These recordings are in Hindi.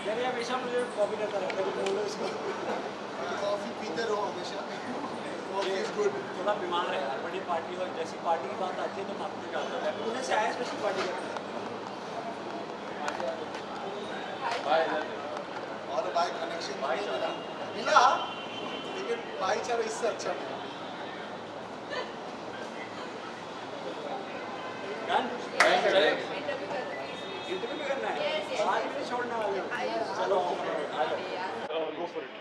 यार ये हमेशा मुझे कॉपी करता रहता है, बोलो इसको। कॉफी पीते रहो हमेशा। Coffee is good. थोड़ा बीमार है यार, बड़ी पार्टी और जैसी पार्टी की बात आती है तो थकते जाता है। पुणे से आया स्पेशल पार्टी करने। और भाई कनेक्शन नहीं मिला मिला, लेकिन भाईचारा इससे अच्छा मिला। डन? इंटरव्यू भी करना है? आज भी छोड़ने वाले हो? चलो आ जाओ। Go for it.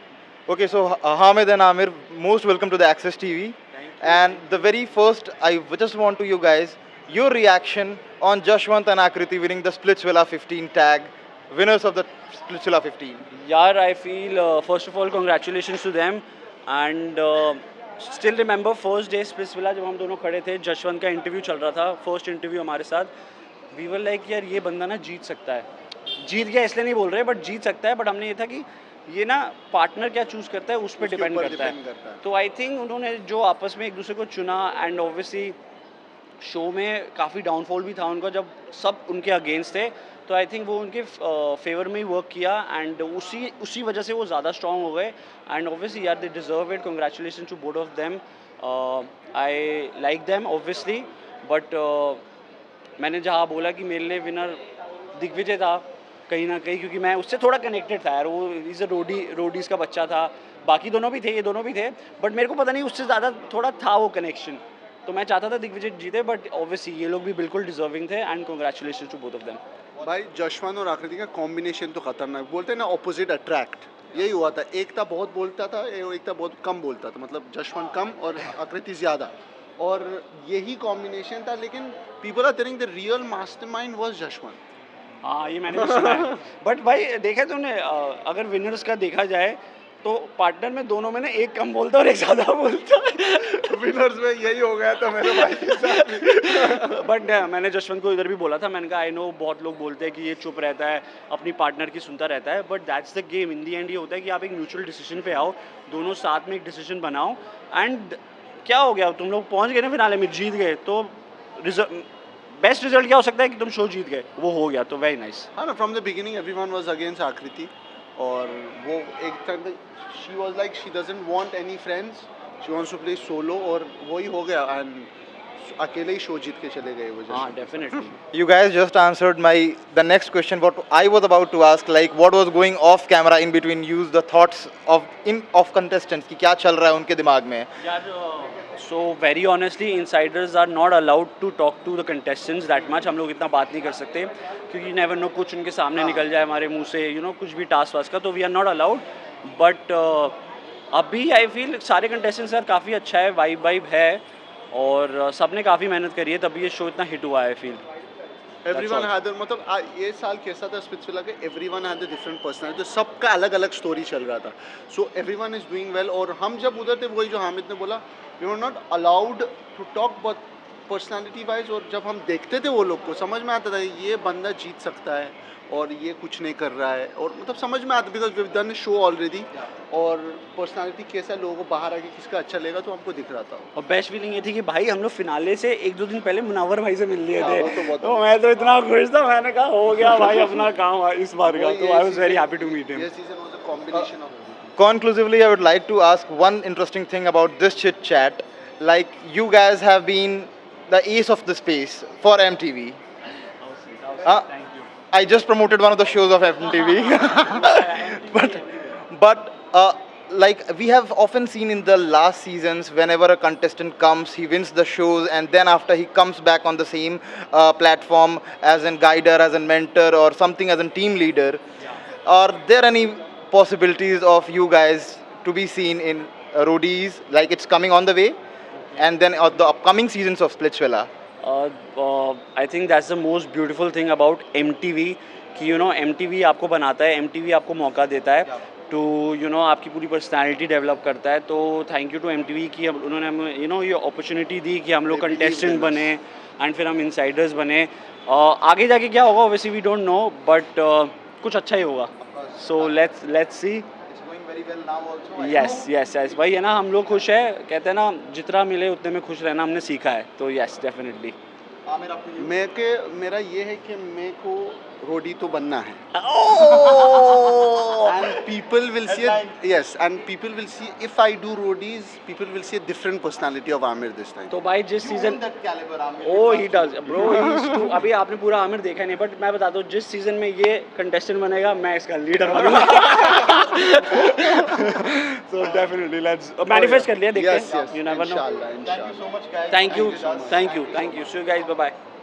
Okay, so Hamid and Amir, most welcome to the Access TV. Thank you. And the very first, I just want to you guys your reaction on Jashwant and Akriti winning the Splitsvilla 15 tag, winners of the Splitsvilla 15. Yeah, I feel first of all congratulations to them and still remember first day Splitsvilla जब हम दोनों खड़े थे, जशवंत का इंटरव्यू चल रहा था, फर्स्ट इंटरव्यू हमारे साथ, वी वर लाइक यार ये बंदा ना जीत सकता है, जीत गया इसलिए नहीं बोल रहे बट जीत सकता है, बट हमने ये था कि ये ना पार्टनर क्या चूज़ करता है उस पर डिपेंड करता है। तो आई थिंक उन्होंने जो आपस में एक दूसरे को चुना एंड ऑब्वियसली शो में काफ़ी डाउनफॉल भी था उनका जब सब उनके अगेंस्ट थे, तो आई थिंक वो उनके फेवर में ही वर्क किया एंड उसी वजह से वो ज़्यादा स्ट्रॉन्ग हो गए एंड ऑब्वियसली यार they deserve it, congratulation to both of them, I like them obviously, but मैंने जहाँ बोला कि मेरे लिए विनर दिग्विजय था कहीं ना कहीं, क्योंकि मैं उससे थोड़ा कनेक्टेड था यार, वो इज़ अ रोडीज़ का बच्चा था, बाकी दोनों भी थे, ये दोनों भी थे, बट मेरे को पता नहीं उससे ज़्यादा थोड़ा था वो कनेक्शन, तो मैं चाहता था दिग्विजय जीते, बट ऑब्वियसली ये लोग भी बिल्कुल डिजर्विंग थे and congratulation to both of them. भाई जशवंत और आकृति का कॉम्बिनेशन तो खतरनाक, बोलते हैं ना ऑपोजिट अट्रैक्ट, यही हुआ था। एक था बहुत बोलता था, एक था बहुत कम बोलता था, मतलब जशवंत कम और आकृति ज़्यादा, और यही कॉम्बिनेशन था। लेकिन people are telling the real mastermind was Jashwant. हाँ ये मैंने भी सुना है, बट भाई देखा तुमने अगर विनर्स का देखा जाए तो पार्टनर में दोनों में ना एक कम बोलता है और एक ज़्यादा बोलता है। विनर्स में यही हो गया था मेरे भाई के साथ भी। बट मैंने जशवंत को इधर भी बोला था, मैंने कहा आई नो बहुत लोग बोलते हैं कि ये चुप रहता है, अपनी पार्टनर की सुनता रहता है, but that's the game, in the and ये होता है कि आप एक म्यूचुअल डिसीजन पे आओ, दोनों साथ में एक डिसीजन बनाओ एंड क्या हो गया, तुम लोग पहुंच गए ना फिनाले में, जीत गए, तो बेस्ट रिजल्ट क्या हो सकता है कि तुम शो जीत गए, वो हो गया, तो वेरी नाइस। हाँ ना, from the beginning everyone was against Aakriti, और वो एक time she was like she doesn't want any friends, she wants to play solo, और वही हो गया एंड अकेले ही शो जीत के चले गए वो। हाँ definitely. You guys just answered the next question what I was about to ask, like what was going off camera in between you, the thoughts of contestants कि क्या चल रहा है उनके दिमाग में। यार so very honestly insiders are not allowed to talk to the contestants that much, हम लोग इतना बात नहीं कर सकते क्योंकि नेवर नो कुछ उनके सामने निकल जाए हमारे मुंह से, यू नो कुछ भी टास्क वास्क का, तो we are not allowed, but अभी आई फील सारे कंटेस्टेंट्स यार काफ़ी अच्छा है, वाइब है और सबने काफ़ी मेहनत करी है तभी ये शो इतना हिट हुआ है आई फील। एवरीवन हैड, मतलब ये साल कैसा था स्पिट्सविला के, everyone had a different personality, तो सबका अलग अलग स्टोरी चल रहा था, so everyone is doing well. और हम जब उधर थे, वही जो हामिद ने बोला, we were not allowed to talk but personality wise, और जब हम देखते थे वो लोग को समझ में आता था ये बंदा जीत सकता है और ये कुछ नहीं कर रहा है, और मतलब समझ में आता, because we done show already, और पर्सनालिटी कैसा लोगों को बाहर आके किसका अच्छा लगेगा तो हमको दिख रहा था। और बेस्ट फीलिंग ये थी कि भाई हम लोग फिनाले से एक दो दिन पहले मुनव्वर भाई से मिल लिए हाँ, थे, वो तो बहुत तो मैं तो इतना खुश था, मैंने कहा हो गया भाई अपना काम इस बार का, तो I was very happy to meet him. ये season was a combination of Conclusively, I would like to ask one interesting thing about this chit chat. Like, you guys have been the ace of the space for MTV. Thank you. I just promoted one of the shows of MTV. but like we have often seen in the last seasons, whenever a contestant comes, he wins the shows, and then after he comes back on the same platform as a guider, as a mentor, or something as a team leader. Are there any possibilities of you guys to be seen in Roadies, like it's coming on the way, and then the upcoming seasons of Splitsvilla? I think that's the most beautiful thing about MTV कि यू नो MTV आपको बनाता है, MTV आपको मौका देता है टू यू नो आपकी पूरी पर्सनालिटी डेवलप करता है, तो थैंक यू टू MTV कि उन्होंने हमें यू नो ये अपॉर्चुनिटी दी कि हम लोग कंटेस्टेंट बने एंड फिर हम इनसाइडर्स बने। आगे जाके क्या होगा वैसे वी डोंट नो, बट कुछ अच्छा ही होगा, सो लेट्स सी। यस भाई है ना, हम लोग खुश है, कहते हैं ना जितना मिले उतने में खुश रहना हमने सीखा है, तो यस डेफिनेटली। मेरा ये है कि मेरे को रोडी तो बनना है। people will see yes, and people will see if I do roadies, people will see a different personality of Amir this time. तो भाई जिस season that caliber, Amir. Oh he does bro अभी आपने पूरा आमिर देखा नहीं बट मैं बताता हूँ जिस सीजन में ये कंटेस्टेंट बनेगा मैं इसका लीडर बनूंगा सो डेफिनेटली लेट्स मैनिफेस्ट कर लिया देखते Yes, हैं yes. You never know Inshallah, inshallah. Thank you so much, guys. Thank you Thank you so much. Thank you see you guys bye bye